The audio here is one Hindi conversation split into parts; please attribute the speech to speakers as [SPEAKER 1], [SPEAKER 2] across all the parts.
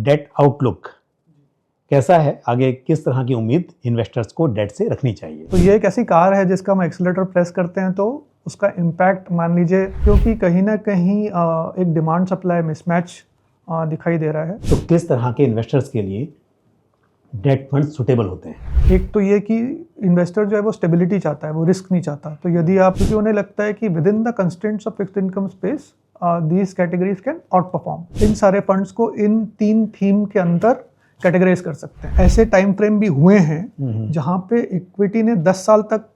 [SPEAKER 1] डेट आउटलुक कैसा है, आगे किस तरह की उम्मीद इन्वेस्टर्स को डेट से रखनी चाहिए?
[SPEAKER 2] तो ये एक ऐसी कार है जिसका हम एक्सीलरेटर प्रेस करते हैं तो उसका इम्पैक्ट मान लीजिए, क्योंकि कहीं ना कहीं एक डिमांड सप्लाई मिसमैच दिखाई दे रहा है।
[SPEAKER 1] तो किस तरह के इन्वेस्टर्स के लिए डेट फंड सुटेबल होते हैं?
[SPEAKER 2] एक तो ये कि इन्वेस्टर जो है वो स्टेबिलिटी चाहता है, वो रिस्क नहीं चाहता। तो यदि आप, क्योंकि उन्हें लगता है कि within the constraints of fixed income space these categories can outperform. इन सारे फंड्स को इन 3 थीम के अंदर कैटेगराइज कर सकते हैं। ऐसे टाइम फ्रेम भी हुए हैं जहां पे इक्विटी ने 10 साल तक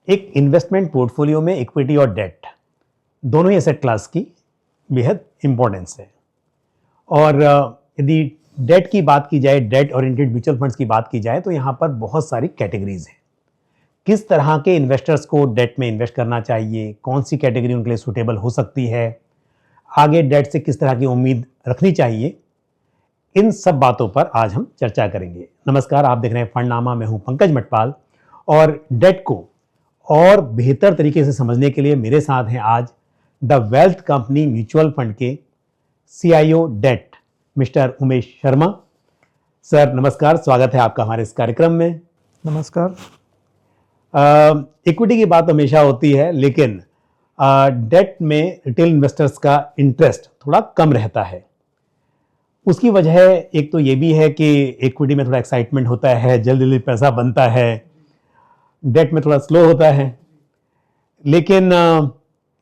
[SPEAKER 1] एक इन्वेस्टमेंट पोर्टफोलियो में इक्विटी और डेट दोनों ही एसेट क्लास की बेहद इंपॉर्टेंस है। और यदि डेट की बात की जाए, डेट ओरिएंटेड म्यूचुअल फंड्स की बात की जाए, तो यहाँ पर बहुत सारी कैटेगरीज हैं। किस तरह के इन्वेस्टर्स को डेट में इन्वेस्ट करना चाहिए, कौन सी कैटेगरी उनके लिए सूटेबल हो सकती है, आगे डेट से किस तरह की उम्मीद रखनी चाहिए, इन सब बातों पर आज हम चर्चा करेंगे। नमस्कार, आप देख रहे हैं फंडनामा। मैं हूं पंकज मटपाल और डेट को और बेहतर तरीके से समझने के लिए मेरे साथ हैं आज the wealth company mutual fund के CIO debt mister Umesh Sharma. Sir नमस्कार, स्वागत है आपका हमारे इस कार्यक्रम में।
[SPEAKER 2] नमस्कार।
[SPEAKER 1] इक्विटी की बात हमेशा होती है, लेकिन डेट में रिटेल इन्वेस्टर्स का इंटरेस्ट थोड़ा कम रहता है। उसकी वजह एक तो ये भी है कि इक्विटी में थोड़ा एक्साइटमेंट होता है, जल्दी जल्दी पैसा बनता है, डेट में थोड़ा स्लो होता है। लेकिन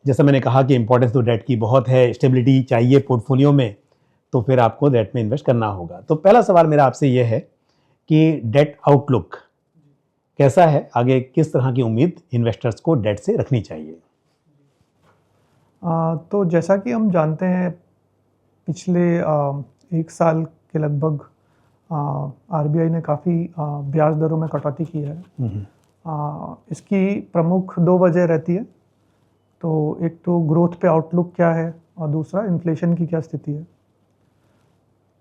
[SPEAKER 1] जैसा मैंने कहा कि इंपॉर्टेंस तो डेट की बहुत है, स्टेबिलिटी चाहिए पोर्टफोलियो में, तो फिर आपको डेट में इन्वेस्ट करना होगा। तो पहला सवाल मेरा आपसे यह है कि डेट आउटलुक कैसा है, आगे किस तरह की उम्मीद इन्वेस्टर्स को डेट से रखनी चाहिए?
[SPEAKER 2] तो जैसा कि हम जानते हैं, पिछले 1 साल के लगभग RBI ने काफ़ी ब्याज दरों में कटौती की है। इसकी प्रमुख 2 वजह रहती है। तो एक तो ग्रोथ पे आउटलुक क्या है और दूसरा इन्फ्लेशन की क्या स्थिति है।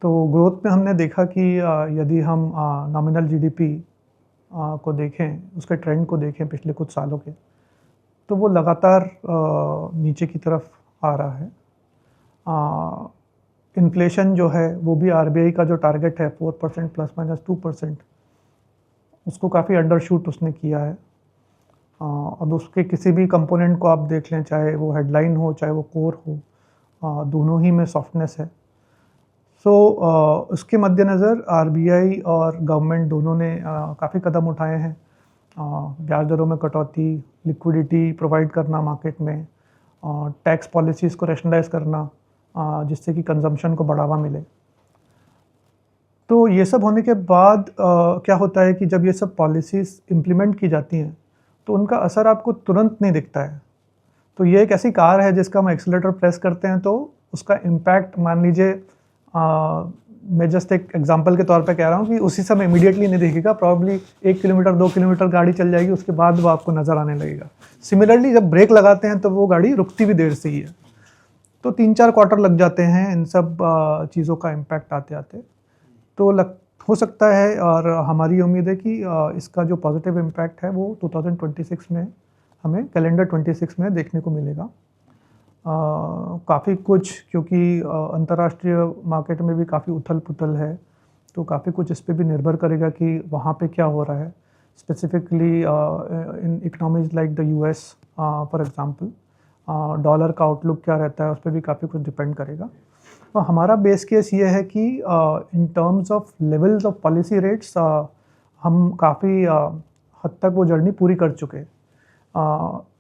[SPEAKER 2] तो ग्रोथ में हमने देखा कि यदि हम नॉमिनल GDP को देखें, उसके ट्रेंड को देखें पिछले कुछ सालों के, तो वो लगातार नीचे की तरफ आ रहा है। इन्फ्लेशन जो है वो भी RBI का जो टारगेट है 4% ±2%, उसको काफ़ी अंडरशूट उसने किया है। और उसके किसी भी कंपोनेंट को आप देख लें, चाहे वो हेडलाइन हो चाहे वो कोर हो, दोनों ही में सॉफ्टनेस है। सो उसके मद्देनज़र RBI और गवर्नमेंट दोनों ने काफ़ी कदम उठाए हैं। ब्याज दरों में कटौती, लिक्विडिटी प्रोवाइड करना मार्केट में, टैक्स पॉलिसीज़ को रैशनलाइज करना, जिससे कि कंजम्पशन को बढ़ावा मिले। तो ये सब होने के बाद क्या होता है कि जब ये सब पॉलिसीज़ इम्प्लीमेंट की जाती हैं तो उनका असर आपको तुरंत नहीं दिखता है। तो ये एक ऐसी कार है जिसका हम एक्सीलरेटर प्रेस करते हैं तो उसका इम्पैक्ट, मान लीजिए, मैं जस्ट एक एग्जांपल के तौर पे कह रहा हूँ कि उसी समय इमीडिएटली नहीं दिखेगा। प्रॉब्ली 1 किलोमीटर 2 किलोमीटर गाड़ी चल जाएगी, उसके बाद वो आपको नज़र आने लगेगा। सिमिलरली जब ब्रेक लगाते हैं तो वो गाड़ी रुकती भी देर से ही है। तो 3-4 क्वार्टर लग जाते हैं इन सब चीज़ों का इम्पैक्ट आते आते। तो हो सकता है, और हमारी उम्मीद है कि इसका जो पॉजिटिव इम्पैक्ट है वो 2026 में, हमें कैलेंडर 26 में देखने को मिलेगा। काफ़ी कुछ, क्योंकि अंतर्राष्ट्रीय मार्केट में भी काफ़ी उथल पुथल है, तो काफ़ी कुछ इस पे भी निर्भर करेगा कि वहाँ पे क्या हो रहा है। Specifically in economies like the US for example, dollar का आउटलुक क्या रहता है, उस पर भी काफ़ी कुछ डिपेंड करेगा। तो हमारा बेस केस ये है कि इन terms of levels of policy rates हम काफ़ी हद तक वो जर्नी पूरी कर चुके हैं।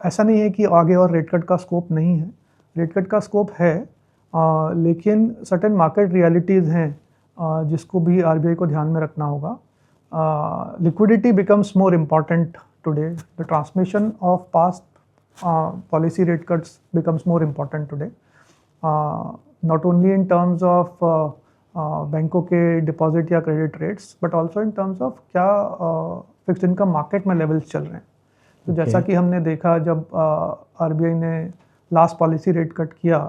[SPEAKER 2] ऐसा नहीं है कि आगे और रेट कट का स्कोप नहीं है, रेट कट का स्कोप है, लेकिन सर्टेन मार्केट रियलिटीज़ हैं जिसको भी RBI को ध्यान में रखना होगा। Liquidity becomes more important today, the transmission of past policy rate cuts becomes more important today, not only in terms of बैंकों के डिपॉजिट या credit rates, but also in terms of क्या फिक्स्ड इनकम मार्केट में लेवल्स चल रहे हैं। तो जैसा कि हमने देखा, जब RBI ने लास्ट पॉलिसी रेट कट किया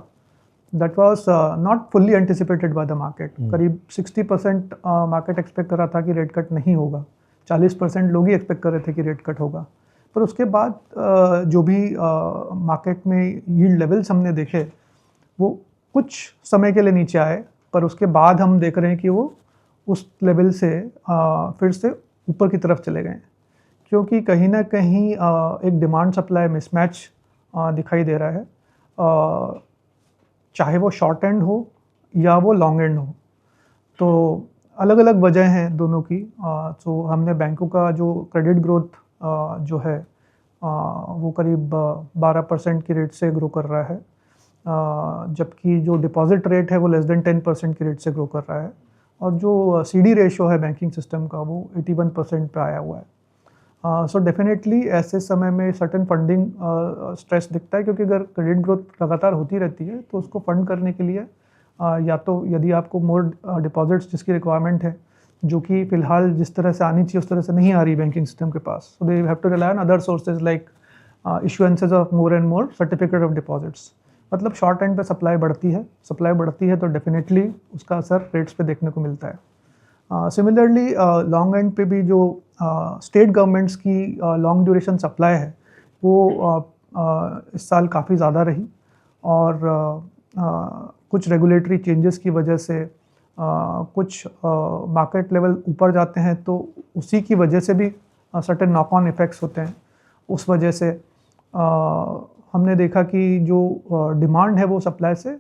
[SPEAKER 2] that was not fully anticipated by the market. करीब 60% मार्केट एक्सपेक्ट कर रहा था कि रेट कट नहीं होगा, 40% लोग ही एक्सपेक्ट कर रहे थे कि रेट कट होगा। पर उसके बाद जो भी मार्केट में यील्ड लेवल्स हमने देखे वो कुछ समय के लिए नीचे आए, पर उसके बाद हम देख रहे हैं कि वो उस लेवल से फिर से ऊपर की तरफ चले गए, क्योंकि कहीं ना कहीं एक डिमांड सप्लाई मिसमैच दिखाई दे रहा है, चाहे वो शॉर्ट एंड हो या वो लॉन्ग एंड हो। तो अलग अलग वजह हैं दोनों की। तो हमने बैंकों का जो क्रेडिट ग्रोथ जो है वो करीब 12% की रेट से ग्रो कर रहा है, जबकि जो डिपॉजिट रेट है वो लेस देन 10% की रेट से ग्रो कर रहा है, और जो CD रेशो है बैंकिंग सिस्टम का वो 81% पे आया हुआ है। सो डेफिनेटली ऐसे समय में सर्टेन फंडिंग स्ट्रेस दिखता है, क्योंकि अगर क्रेडिट ग्रोथ लगातार होती रहती है तो उसको फंड करने के लिए या तो यदि आपको मोर डिपॉजिट्स जिसकी रिक्वायरमेंट है, जो कि फिलहाल जिस तरह से आनी चाहिए उस तरह से नहीं आ रही बैंकिंग सिस्टम के पास, so they have to rely on other sources like issuances of more and more certificate of deposits. मतलब शॉर्ट एंड पे सप्लाई बढ़ती है तो डेफिनेटली उसका असर रेट्स पे देखने को मिलता है। सिमिलरली लॉन्ग एंड पे भी जो स्टेट गवर्नमेंट्स की लॉन्ग ड्यूरेशन सप्लाई है वो इस साल काफ़ी ज़्यादा रही, और कुछ रेगुलेटरी चेंजेस की वजह से कुछ मार्केट लेवल ऊपर जाते हैं तो उसी की वजह से भी सर्टेन नॉक ऑन इफेक्ट्स होते हैं। उस वजह से हमने देखा कि जो डिमांड है वो सप्लाई से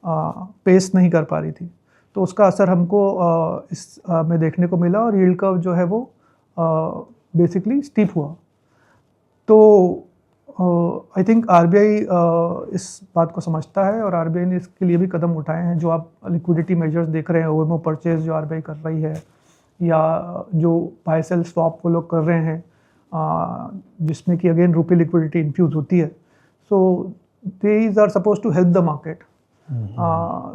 [SPEAKER 2] पेस नहीं कर पा रही थी, तो उसका असर हमको इस में देखने को मिला, और यील्ड कर्व जो है वो बेसिकली स्टीप हुआ। तो आई थिंक RBI इस बात को समझता है, और RBI ने इसके लिए भी कदम उठाए हैं। जो आप लिक्विडिटी मेजर्स देख रहे हैं, OMO परचेज जो RBI कर रही है, या जो बाय सेल स्वैप वो लोग कर रहे हैं, जिसमें कि अगेन रुपी लिक्विडिटी इन्फ्यूज होती है, so these are suppose to help the market.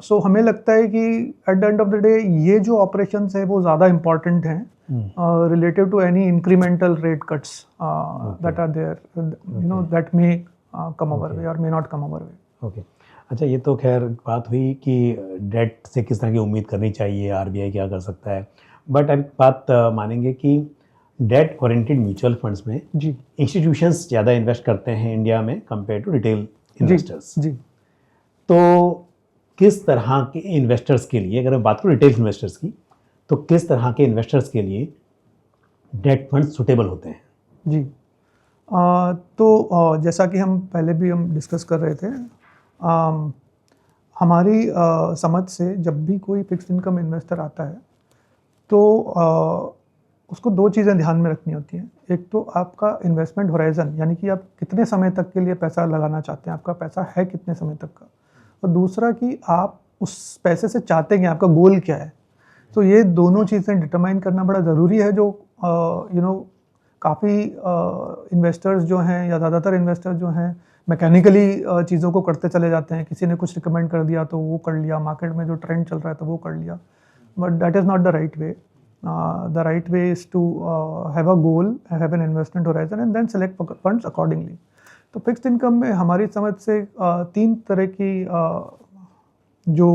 [SPEAKER 2] So हमें लगता है कि at the end of the day ये जो ऑपरेशंस है वो ज़्यादा इम्पॉर्टेंट हैं relative to any incremental rate cuts that are there, you know, that may come our way or may not come our way.
[SPEAKER 1] Okay अच्छा, ये तो खैर बात हुई कि डेट से किस तरह की उम्मीद करनी चाहिए, RBI क्या कर सकता है। बट अब बात मानेंगे कि डेट ओरिएंटेड म्यूचुअल फंड्स में
[SPEAKER 2] जी
[SPEAKER 1] इंस्टीट्यूशंस ज़्यादा इन्वेस्ट करते हैं इंडिया में कंपेयर टू रिटेल इन्वेस्टर्स।
[SPEAKER 2] जी
[SPEAKER 1] तो किस तरह के इन्वेस्टर्स के लिए, अगर मैं बात करूँ रिटेल इन्वेस्टर्स की, तो किस तरह के इन्वेस्टर्स के लिए डेट फंड सुटेबल होते हैं?
[SPEAKER 2] जी तो जैसा कि हम पहले भी डिस्कस कर रहे थे, हमारी समझ से जब भी कोई फिक्स्ड इनकम इन्वेस्टर आता है तो उसको दो चीज़ें ध्यान में रखनी होती हैं। एक तो आपका इन्वेस्टमेंट होराइजन, यानी कि आप कितने समय तक के लिए पैसा लगाना चाहते हैं, आपका पैसा है कितने समय तक का, और दूसरा कि आप उस पैसे से चाहते हैं, आपका गोल क्या है। तो ये दोनों चीज़ें डिटरमाइन करना बड़ा ज़रूरी है। जो काफ़ी इन्वेस्टर्स जो हैं, या ज़्यादातर इन्वेस्टर्स जो हैं, मैकेनिकली चीज़ों को करते चले जाते हैं। किसी ने कुछ रिकमेंड कर दिया तो वो कर लिया, मार्केट में जो ट्रेंड चल रहा है तो वो कर लिया, but that is not the right way. The right way is to have a goal, have an investment horizon, and then select funds accordingly. तो फिक्स्ड इनकम में हमारी समझ से तीन तरह की जो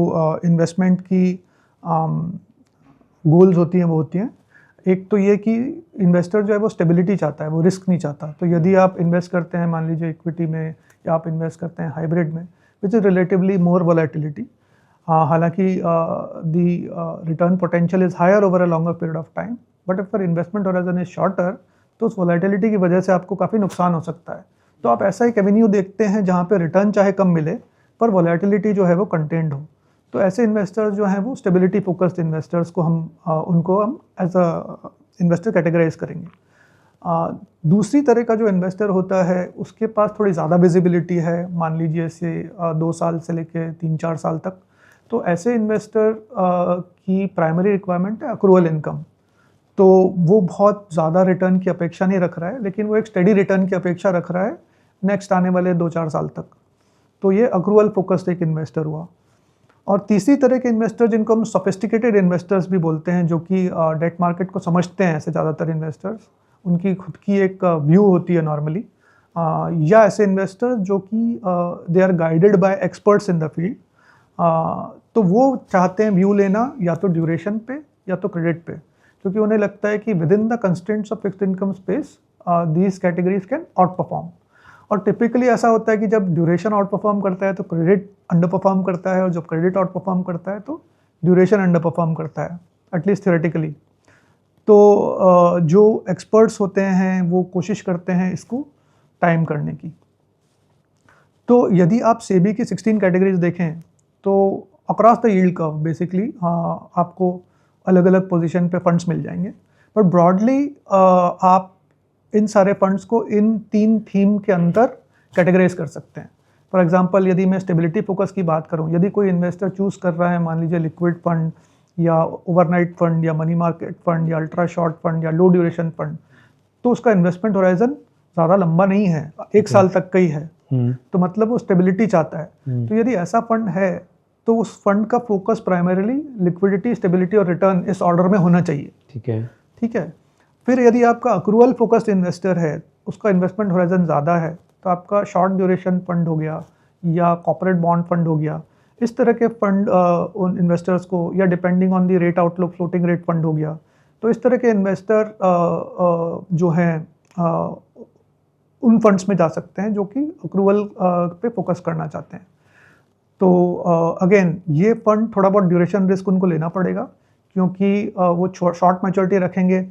[SPEAKER 2] इन्वेस्टमेंट की गोल्स होती हैं वो होती हैं। एक तो ये कि इन्वेस्टर जो है वो स्टेबिलिटी चाहता है, वो रिस्क नहीं चाहता। तो यदि आप इन्वेस्ट करते हैं मान लीजिए इक्विटी में, या आप इन्वेस्ट करते हैं हाइब्रिड में, which is relatively more volatility, हालांकि the return potential is higher over a longer period of time, but if for investment horizon is shorter, तो उस वॉलेटिलिटी की वजह से आपको काफ़ी नुकसान हो सकता है। तो आप ऐसा एक एवेन्यू देखते हैं जहाँ पे रिटर्न चाहे कम मिले पर वॉलेटिलिटी जो है वो कंटेन्ड हो। तो ऐसे इन्वेस्टर्स जो हैं वो स्टेबिलिटी फोकस्ड इन्वेस्टर्स को उनको हम एज अ इन्वेस्टर कैटेगराइज करेंगे। दूसरी तरह का जो इन्वेस्टर होता है उसके पास थोड़ी ज़्यादा विजिबिलिटी है, मान लीजिए से 2 साल से लेकर 3-4 साल तक। तो ऐसे इन्वेस्टर की प्राइमरी रिक्वायरमेंट है अक्रूवल इनकम। तो वो बहुत ज़्यादा रिटर्न की अपेक्षा नहीं रख रहा है, लेकिन वो एक स्टेडी रिटर्न की अपेक्षा रख रहा है नेक्स्ट आने वाले 2-4 साल तक। तो ये अक्रूवल फोकस्ड एक इन्वेस्टर हुआ। और तीसरी तरह के इन्वेस्टर जिनको हम सोफिस्टिकेटेड इन्वेस्टर्स भी बोलते हैं, जो कि डेट मार्केट को समझते हैं, ऐसे ज़्यादातर इन्वेस्टर्स, उनकी खुद की एक व्यू होती है नॉर्मली, या ऐसे इन्वेस्टर्स जो कि they are guided by experts in the field, तो वो चाहते हैं व्यू लेना या तो ड्यूरेशन पे या तो क्रेडिट पे, क्योंकि उन्हें लगता है कि within the constraints of fixed income space these categories can out perform. और टिपिकली ऐसा होता है कि जब ड्यूरेशन आउट परफॉर्म करता है तो क्रेडिट अंडर परफॉर्म करता है, और जब क्रेडिट आउट परफॉर्म करता है तो ड्यूरेशन अंडर परफॉर्म करता है, एटलीस्ट थियोरेटिकली। तो जो एक्सपर्ट्स होते हैं वो कोशिश करते हैं इसको टाइम करने की। तो यदि आप सेबी की 16 कैटेगरीज देखें तो across the yield curve basically आपको अलग अलग पोजीशन पे फंड्स मिल जाएंगे, बट ब्रॉडली आप इन सारे फंड्स को इन 3 थीम के अंदर कैटेगराइज कर सकते हैं। फॉर एग्जांपल यदि मैं स्टेबिलिटी फोकस की बात करूं, यदि कोई इन्वेस्टर चूज़ कर रहा है मान लीजिए लिक्विड फंड या ओवरनाइट फंड या मनी मार्केट फंड या अल्ट्रा शॉर्ट फंड या लो ड्यूरेशन फंड, तो उसका इन्वेस्टमेंट होराइजन ज़्यादा लंबा नहीं है, 1 साल तक का ही है, तो मतलब वो स्टेबिलिटी चाहता है। तो यदि ऐसा फंड है तो उस फंड का फोकस प्राइमरीली लिक्विडिटी, स्टेबिलिटी और रिटर्न इस ऑर्डर में होना चाहिए। ठीक है। फिर यदि आपका अक्रूवल फोकस्ड इन्वेस्टर है, उसका इन्वेस्टमेंट होराइजन ज़्यादा है, तो आपका शॉर्ट ड्यूरेशन फंड हो गया या कॉर्पोरेट बॉन्ड फंड हो गया, इस तरह के फंड उन इन्वेस्टर्स को, या depending on the rate outlook floating rate fund हो गया, तो इस तरह के इन्वेस्टर जो हैं उन फंड्स में जा सकते हैं जो कि अक्रूवल पे फोकस करना चाहते हैं। तो अगेन ये फंड थोड़ा बहुत ड्यूरेशन रिस्क उनको लेना पड़ेगा, क्योंकि वो शॉर्ट मैच्योरिटी रखेंगे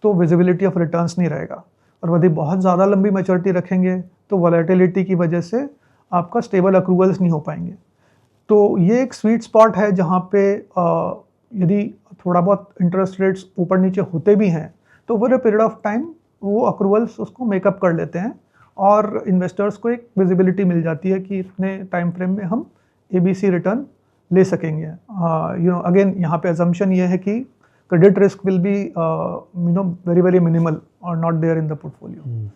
[SPEAKER 2] तो विजिबिलिटी ऑफ रिटर्न्स नहीं रहेगा, और यदि बहुत ज़्यादा लंबी मैच्योरिटी रखेंगे तो वॉलेटिलिटी की वजह से आपका स्टेबल अक्रूवल्स नहीं हो पाएंगे। तो ये एक स्वीट स्पॉट है जहाँ पे यदि थोड़ा बहुत इंटरेस्ट रेट्स ऊपर नीचे होते भी हैं तो over a period of time वो अक्रूवल्स उसको मेकअप कर लेते हैं, और इन्वेस्टर्स को एक विजिबिलिटी मिल जाती है कि इतने टाइम फ्रेम में हम ABC रिटर्न ले सकेंगे। अगेन यहाँ पे अजम्पशन ये है कि credit risk will be very very minimal और not there in the portfolio.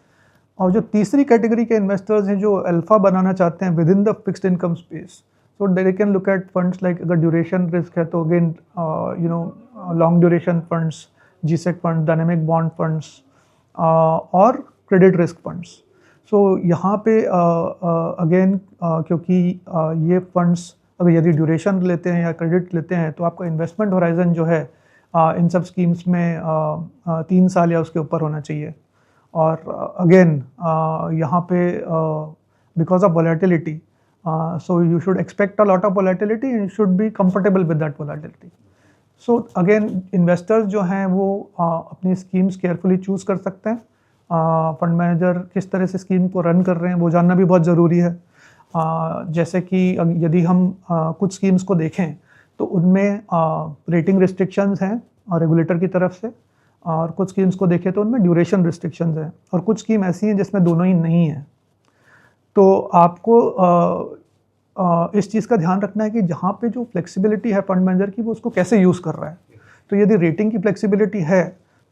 [SPEAKER 2] और जो तीसरी कैटेगरी के इन्वेस्टर्स हैं जो अल्फा बनाना चाहते हैं with in the fixed income space, so they can look at funds like, अगर ड्यूरेशन रिस्क है तो again long duration funds, GSEC fund, dynamic bond funds और क्रेडिट रिस्क फंड्स। सो यहाँ पे अगेन क्योंकि ये फंड्स अगर यदि ड्यूरेशन लेते हैं या क्रेडिट लेते हैं तो आपका इन्वेस्टमेंट होराइजन जो है इन सब स्कीम्स में 3 साल या उसके ऊपर होना चाहिए। और अगेन यहाँ पे because of volatility, so you should expect a lot of volatility and you should be comfortable with that volatility. So again investors जो हैं वो अपनी स्कीम्स केयरफुली चूज़ कर सकते हैं। फंड मैनेजर किस तरह से स्कीम को रन कर रहे हैं वो जानना भी बहुत ज़रूरी है। जैसे कि यदि हम कुछ स्कीम्स को देखें तो उनमें रेटिंग रिस्ट्रिक्शंस हैं और रेगुलेटर की तरफ से, और कुछ स्कीम्स को देखें तो उनमें ड्यूरेशन रिस्ट्रिक्शंस हैं, और कुछ स्कीम ऐसी हैं जिसमें दोनों ही नहीं हैं। तो आपको इस चीज़ का ध्यान रखना है कि जहाँ पे जो फ्लेक्सिबिलिटी है फंड मैनेजर की वो उसको कैसे यूज़ कर रहा है। तो यदि रेटिंग की फ्लेक्सिबिलिटी है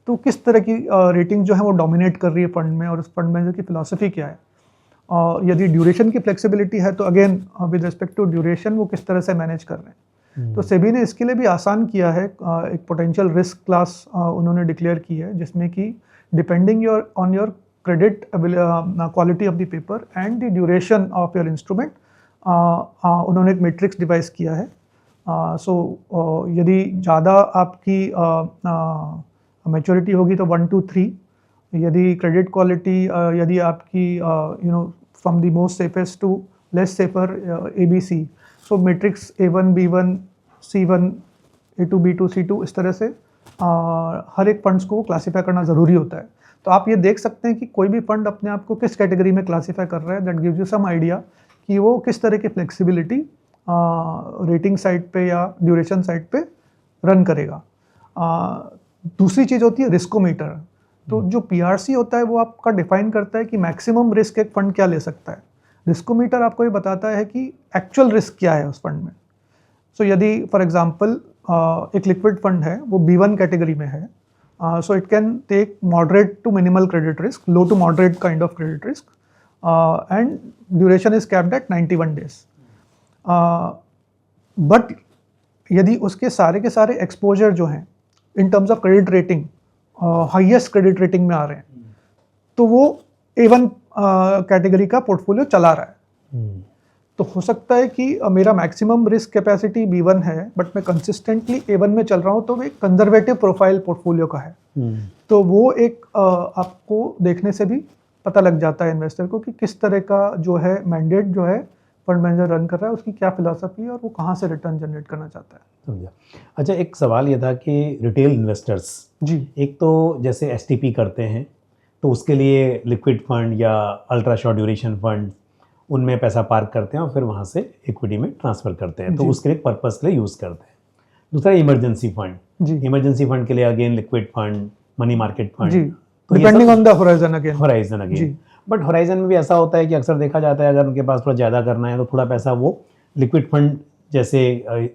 [SPEAKER 2] तो किस तरह की रेटिंग जो है वो डोमिनेट कर रही है फंड में, और उस फंड मैनेजर की फिलॉसफी क्या है। और यदि ड्यूरेशन की फ्लेक्सिबिलिटी है तो again with respect to duration वो किस तरह से मैनेज कर रहे हैं। तो सेबी ने इसके लिए भी आसान किया है, एक पोटेंशियल रिस्क क्लास उन्होंने डिक्लेयर की है, जिसमें कि depending on your credit quality of the paper and the duration of your instrument, उन्होंने एक मैट्रिक्स डिवाइस किया है। सो यदि ज़्यादा आपकी मैच्योरिटी होगी तो 1 to 3, यदि क्रेडिट क्वालिटी यदि आपकी from the most safest to less safer ABC, so matrix A1 B1 C1 A2 B2 C2 इस तरह से हर एक फंड्स को क्लासीफाई करना ज़रूरी होता है। तो आप ये देख सकते हैं कि कोई भी फंड अपने आप को किस कैटेगरी में क्लासीफाई कर रहा है, that gives you some idea कि वो किस तरह की फ्लेक्सिबिलिटी रेटिंग साइड पे या ड्यूरेशन साइड पे रन करेगा। दूसरी चीज़ होती है रिस्कोमीटर। तो जो PRC होता है वो आपका डिफाइन करता है कि मैक्सिमम रिस्क एक फंड क्या ले सकता है। रिस्कोमीटर आपको ये बताता है कि एक्चुअल रिस्क क्या है उस फंड में। सो यदि फॉर एग्जांपल एक लिक्विड फंड है वो B1 कैटेगरी में है, so it can take moderate to minimal credit risk, low to moderate kind of credit risk, and duration is capped at 91 days। But यदि उसके सारे के सारे एक्सपोजर जो हैं in terms of credit rating highest credit rating में आ रहे हैं, तो वो A1 कैटेगरी का पोर्टफोलियो चला रहा है। तो हो सकता है कि मेरा मैक्सिमम रिस्क कैपेसिटी B1 है, बट मैं कंसिस्टेंटली A1 में चल रहा हूँ, तो वो एक कंजर्वेटिव प्रोफाइल पोर्टफोलियो का है। तो वो एक आपको देखने से भी पता लग जाता है इन्वेस्टर को कि किस तरह का जो है मैंडेट जो है फंड मैनेजर रन कर रहा है, उसकी क्या फिलॉसफी है और वो कहाँ से रिटर्न जनरेट करना चाहता है।
[SPEAKER 1] समझा। अच्छा, एक सवाल ये था कि रिटेल इन्वेस्टर्स
[SPEAKER 2] जी
[SPEAKER 1] एक तो जैसे STP करते हैं तो उसके लिए लिक्विड फंड या अल्ट्रा शॉर्ट ड्यूरेशन फंड उनमें पैसा पार्क करते हैं और फिर वहाँ से इक्विटी में ट्रांसफ़र करते हैं, तो
[SPEAKER 2] जी।
[SPEAKER 1] उसके लिए पर्पस के लिए यूज़ करते हैं। दूसरा इमरजेंसी फंड,
[SPEAKER 2] जी
[SPEAKER 1] इमरजेंसी फंड के लिए again liquid fund, money market fund,
[SPEAKER 2] जी,
[SPEAKER 1] तो ये
[SPEAKER 2] डिपेंडिंग
[SPEAKER 1] सब
[SPEAKER 2] on the horizon again.
[SPEAKER 1] Horizon
[SPEAKER 2] जी
[SPEAKER 1] अगेन। बट होराइजन में भी ऐसा होता है कि अक्सर देखा जाता है अगर उनके पास थोड़ा ज़्यादा करना है तो थोड़ा पैसा वो लिक्विड फंड जैसे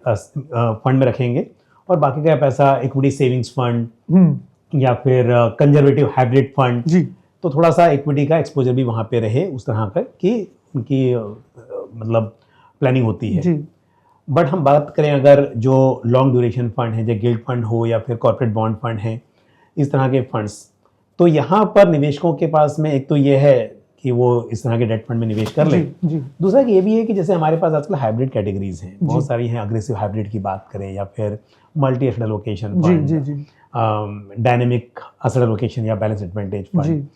[SPEAKER 1] फंड में रखेंगे और बाकी का पैसा इक्विटी सेविंग्स फंड या फिर कंजर्वेटिव हाइब्रिड फंड,
[SPEAKER 2] जी
[SPEAKER 1] तो थोड़ा सा इक्विटी का एक्सपोजर भी वहाँ पे रहे, उस तरह का कि उनकी मतलब प्लानिंग होती है।
[SPEAKER 2] जी
[SPEAKER 1] बट हम बात करें अगर जो लॉन्ग ड्यूरेशन फंड है, जो गिल्ड फंड हो या फिर कॉर्पोरेट बॉन्ड फंड है, इस तरह के फंड्स, तो यहाँ पर निवेशकों के पास में एक तो ये है कि वो इस तरह के डेट फंड में निवेश कर लें।
[SPEAKER 2] जी
[SPEAKER 1] दूसरा कि ये भी है कि जैसे हमारे पास आजकल हाइब्रिड कैटेगरीज हैं, बहुत सारी हैं, अग्रेसिव हाइब्रिड की बात करें या फिर मल्टी एसेट एलोकेशन
[SPEAKER 2] जी
[SPEAKER 1] फंड,
[SPEAKER 2] जी जी
[SPEAKER 1] डायनेमिक एसेट एलोकेशन या बैलेंस एडवांटेज
[SPEAKER 2] जी
[SPEAKER 1] फंड,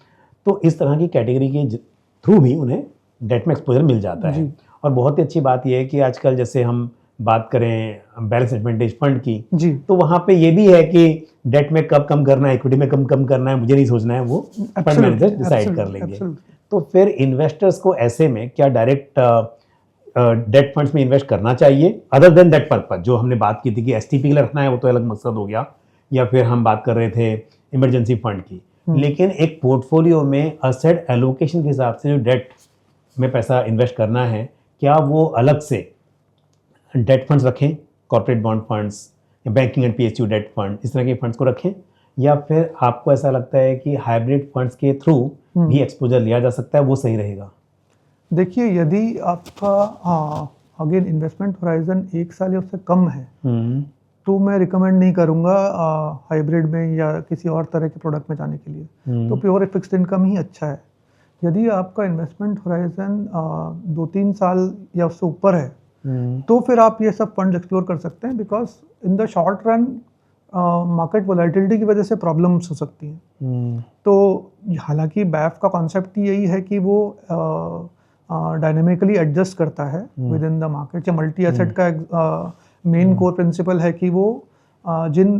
[SPEAKER 1] तो इस तरह की कैटेगरी के थ्रू भी उन्हें डेट में एक्सपोजर मिल जाता है।
[SPEAKER 2] जी।
[SPEAKER 1] और बहुत ही अच्छी बात यह है कि आजकल जैसे हम बात करें बैलेंस एडवांटेज फंड की,
[SPEAKER 2] जी
[SPEAKER 1] तो वहाँ पे ये भी है कि डेट में कब कम करना है, इक्विटी में कम करना है, मुझे नहीं सोचना है, वो फंड मैनेजर डिसाइड कर लेंगे। तो फिर इन्वेस्टर्स को ऐसे में क्या डायरेक्ट डेट फंड्स में इन्वेस्ट करना चाहिए अदर देन दैट पर्पज जो हमने बात की थी कि STP के लिए रखना है, वो तो अलग मकसद हो गया, या फिर हम बात कर रहे थे इमरजेंसी फंड की, लेकिन एक पोर्टफोलियो में असेट एलोकेशन के हिसाब से जो डेट में पैसा इन्वेस्ट करना है, क्या वो अलग से डेट फंड्स रखें, कॉर्पोरेट बॉन्ड फंड्स या banking and PSU debt fund, इस तरह के फंड्स को रखें, या फिर आपको ऐसा लगता है कि हाइब्रिड फंड्स के थ्रू भी एक्सपोजर लिया जा सकता है, वो सही रहेगा?
[SPEAKER 2] देखिए, यदि आपका अगेन इन्वेस्टमेंट होराइजन 1 साल या उससे कम है, तो मैं रिकमेंड नहीं करूँगा हाइब्रिड में या किसी और तरह के प्रोडक्ट में जाने के लिए। तो प्योर फिक्स्ड इनकम ही अच्छा है। यदि आपका इन्वेस्टमेंट होराइजन 2-3 साल या उससे ऊपर है, तो फिर आप ये सब फंड एक्सप्लोर कर सकते हैं, because in the short run market volatility की वजह से प्रॉब्लम्स हो सकती हैं। तो हालांकि BAF का कॉन्सेप्ट यही है कि वो डायनेमिकली एडजस्ट करता है विद इन द मार्केट। या मल्टी एसेट का मेन कोर प्रिंसिपल है कि वो जिन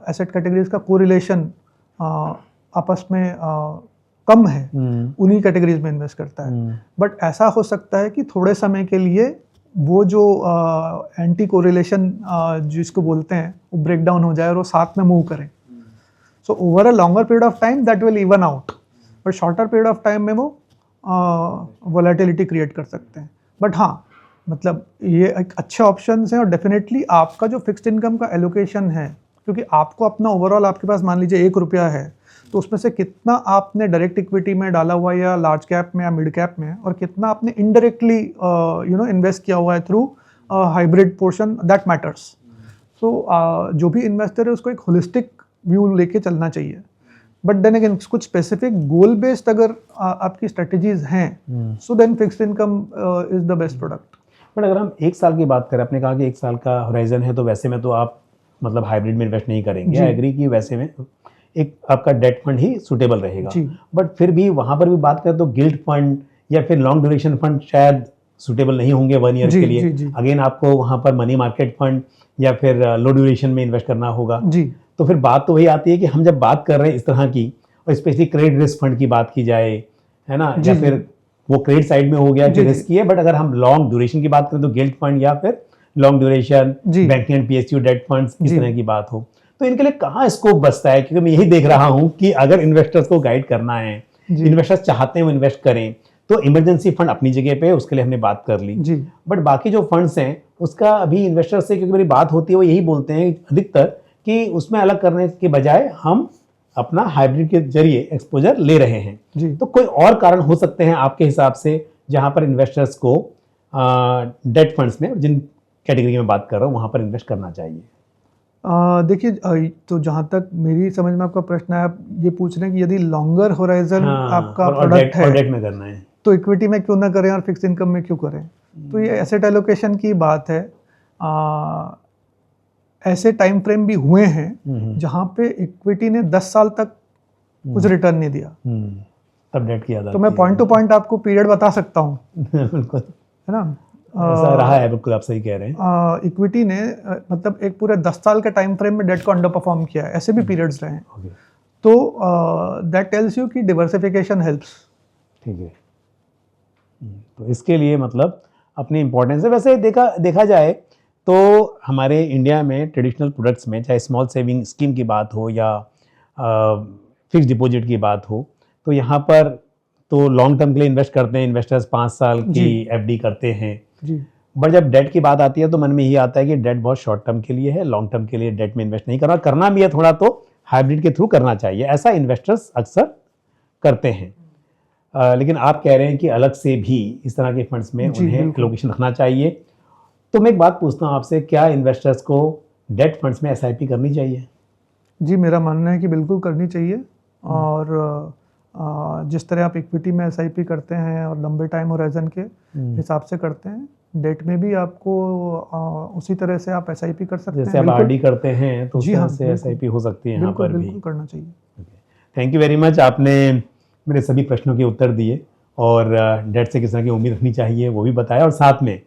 [SPEAKER 2] एसेट कैटेगरीज का कोरिलेशन आपस में कम है, उन्हीं कैटेगरीज में इन्वेस्ट करता है। बट ऐसा हो सकता है कि थोड़े समय के लिए वो जो एंटी कोरिलेशन जिसको बोलते हैं, वो ब्रेक डाउन हो जाए और वो साथ में मूव करें। So over a longer period of time that will even out, but shorter period of time में वो वोलेटिलिटी क्रिएट कर सकते हैं। बट हाँ, मतलब ये एक अच्छे ऑप्शंस हैं, और डेफिनेटली आपका जो फिक्स्ड इनकम का एलोकेशन है, क्योंकि आपको अपना ओवरऑल आपके पास मान लीजिए 1 रुपया है, तो उसमें से कितना आपने डायरेक्ट इक्विटी में डाला हुआ है या लार्ज कैप में या मिड कैप में, और कितना आपने इनडायरेक्टली इन्वेस्ट किया हुआ है through hybrid portion, that matters. So जो भी इन्वेस्टर है उसको एक होलिस्टिक व्यू लेके चलना चाहिए। बट देन अगेन कुछ स्पेसिफिक गोल बेस्ड अगर आपकी स्ट्रेटजीज हैं, so then fixed income is the best product.
[SPEAKER 1] But अगर हम 1 साल की बात करें, आपने कहा कि 1 साल का होराइजन है, तो वैसे में तो आप मतलब हाइब्रिड में इन्वेस्ट नहीं करेंगे, आई एग्री कि वैसे में एक आपका डेट फंड ही सुटेबल रहेगा। बट फिर भी वहाँ पर भी बात करें तो गिल्ड फंड या फिर लॉन्ग ड्यूरेशन फंड शायद सुटेबल नहीं होंगे 1 ईयर के लिए। अगेन आपको वहाँ पर मनी मार्केट फंड या फिर लो ड्यूरेशन में इन्वेस्ट करना होगा। तो फिर बात तो वही आती है कि हम जब बात कर रहे हैं इस तरह की, और स्पेशली क्रेडिट रिस्क फंड की बात की जाए, है ना, या फिर वो क्रेडिट साइड में हो गया कि रिस्क है, बट अगर हम लॉन्ग ड्यूरेशन की बात करें तो गिल्ड फंड या फिर long duration banking and PSU date funds, इस तरह की बात हो, तो इनके लिए कहाँ स्कोप बचता है? क्योंकि मैं यही देख रहा हूँ कि अगर इन्वेस्टर्स को गाइड करना है, इन्वेस्टर्स चाहते हैं वो इन्वेस्ट करें, तो इमरजेंसी फंड अपनी जगह पे, उसके लिए हमने बात कर ली, बट बाकी जो फंड्स हैं उसका अभी इन्वेस्टर्स से क्योंकि मेरी बात होती है, वो यही बोलते हैं अधिकतर कि उसमें अलग करने के बजाय हम अपना हाइब्रिड के जरिए एक्सपोजर ले रहे हैं। तो कोई और कारण हो सकते हैं आपके हिसाब से जहां पर इन्वेस्टर्स को डेट फंड्स में, जिन कैटेगरी में बात कर रहा हूँ, वहां पर इन्वेस्ट करना चाहिए?
[SPEAKER 2] देखिए, तो जहाँ तक मेरी समझ में आपका प्रश्न है, आप ये पूछ रहे हैं कि यदि लॉन्गर होराइजन आपका प्रोडक्ट है,
[SPEAKER 1] डेट में करना है,
[SPEAKER 2] तो इक्विटी में क्यों ना करें और फिक्स इनकम में क्यों करें। तो ये एसेट एलोकेशन की बात है। ऐसे टाइम फ्रेम भी हुए हैं जहाँ पे इक्विटी ने 10 साल तक कुछ रिटर्न नहीं दिया,
[SPEAKER 1] तब डेट की याद आती
[SPEAKER 2] तो मैं
[SPEAKER 1] है।
[SPEAKER 2] पॉइंट टू पॉइंट आपको पीरियड बता सकता हूँ,
[SPEAKER 1] बिल्कुल
[SPEAKER 2] है ना।
[SPEAKER 1] ऐसा रहा है, बिल्कुल आप सही कह रहे हैं।
[SPEAKER 2] इक्विटी ने मतलब एक पूरे 10 साल के टाइम फ्रेम में डेट को अंडर परफॉर्म किया है, ऐसे भी पीरियड्स रहे हैं।
[SPEAKER 1] ओके,
[SPEAKER 2] तो दैट टेल्स यू कि डिवर्सिफिकेशन हेल्प्स।
[SPEAKER 1] ठीक है। तो इसके लिए मतलब अपनी इम्पोर्टेंस है। वैसे देखा जाए तो हमारे इंडिया में ट्रेडिशनल प्रोडक्ट्स में, चाहे स्मॉल सेविंग स्कीम की बात हो या फिक्स डिपॉजिट की बात हो, तो यहाँ पर तो लॉन्ग टर्म के लिए इन्वेस्ट करते हैं इन्वेस्टर्स, 5 साल की
[SPEAKER 2] जी।
[SPEAKER 1] एफडी करते हैं।
[SPEAKER 2] जी
[SPEAKER 1] बट जब डेट की बात आती है तो मन में यही आता है कि डेट बहुत शॉर्ट टर्म के लिए है, लॉन्ग टर्म के लिए डेट में इन्वेस्ट नहीं करना भी है थोड़ा तो हाइब्रिड के थ्रू करना चाहिए, ऐसा इन्वेस्टर्स अक्सर करते हैं। लेकिन आप कह रहे हैं कि अलग से भी इस तरह के फंड्स में
[SPEAKER 2] जी,
[SPEAKER 1] उन्हें
[SPEAKER 2] बिल्कुल।
[SPEAKER 1] एलोकेशन रखना चाहिए। तो मैं एक बात पूछता हूँ आपसे, क्या इन्वेस्टर्स को डेट फंड्स में एसआईपी करनी चाहिए?
[SPEAKER 2] जी, मेरा मानना है कि बिल्कुल करनी चाहिए। और जिस तरह आप इक्विटी में एसआईपी करते हैं और लंबे टाइम होराइजन के हिसाब से करते हैं, डेट में भी आपको उसी तरह से आप एसआईपी कर सकते
[SPEAKER 1] जैसे
[SPEAKER 2] हैं।
[SPEAKER 1] आप
[SPEAKER 2] बिल्कुल।
[SPEAKER 1] आरडी करते हैं तो उस
[SPEAKER 2] जी
[SPEAKER 1] तरह
[SPEAKER 2] हाँ,
[SPEAKER 1] से
[SPEAKER 2] बिल्कुल।
[SPEAKER 1] एसआईपी हो सकती है यहाँ
[SPEAKER 2] बिल्कुल
[SPEAKER 1] पर भी।
[SPEAKER 2] बिल्कुल करना चाहिए।
[SPEAKER 1] थैंक यू वेरी मच, आपने मेरे सभी प्रश्नों के उत्तर दिए और डेट से किस तरह की उम्मीद रखनी चाहिए वो भी बताया, और साथ में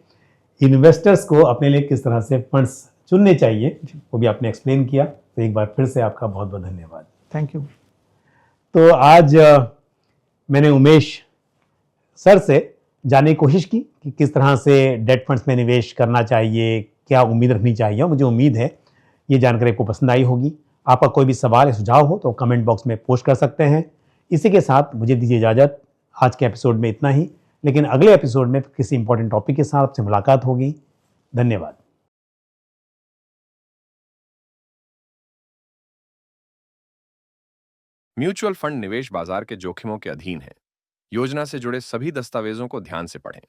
[SPEAKER 1] इन्वेस्टर्स को अपने लिए किस तरह से फंड्स चुनने चाहिए वो भी आपने एक्सप्लेन किया। तो एक बार फिर से आपका बहुत बहुत धन्यवाद।
[SPEAKER 2] Thank you.
[SPEAKER 1] तो आज मैंने उमेश सर से जानने की कोशिश की कि किस तरह से डेट फंड्स में निवेश करना चाहिए, क्या उम्मीद रखनी चाहिए, और मुझे उम्मीद है ये जानकारी आपको पसंद आई होगी। आपका कोई भी सवाल या सुझाव हो तो कमेंट बॉक्स में पोस्ट कर सकते हैं। इसी के साथ मुझे दीजिए इजाज़त, आज के एपिसोड में इतना ही, लेकिन अगले एपिसोड में किसी इंपॉर्टेंट टॉपिक के साथ आपसे मुलाकात होगी। धन्यवाद।
[SPEAKER 3] म्यूचुअल फंड निवेश बाजार के जोखिमों के अधीन है। योजना से जुड़े सभी दस्तावेजों को ध्यान से पढ़ें।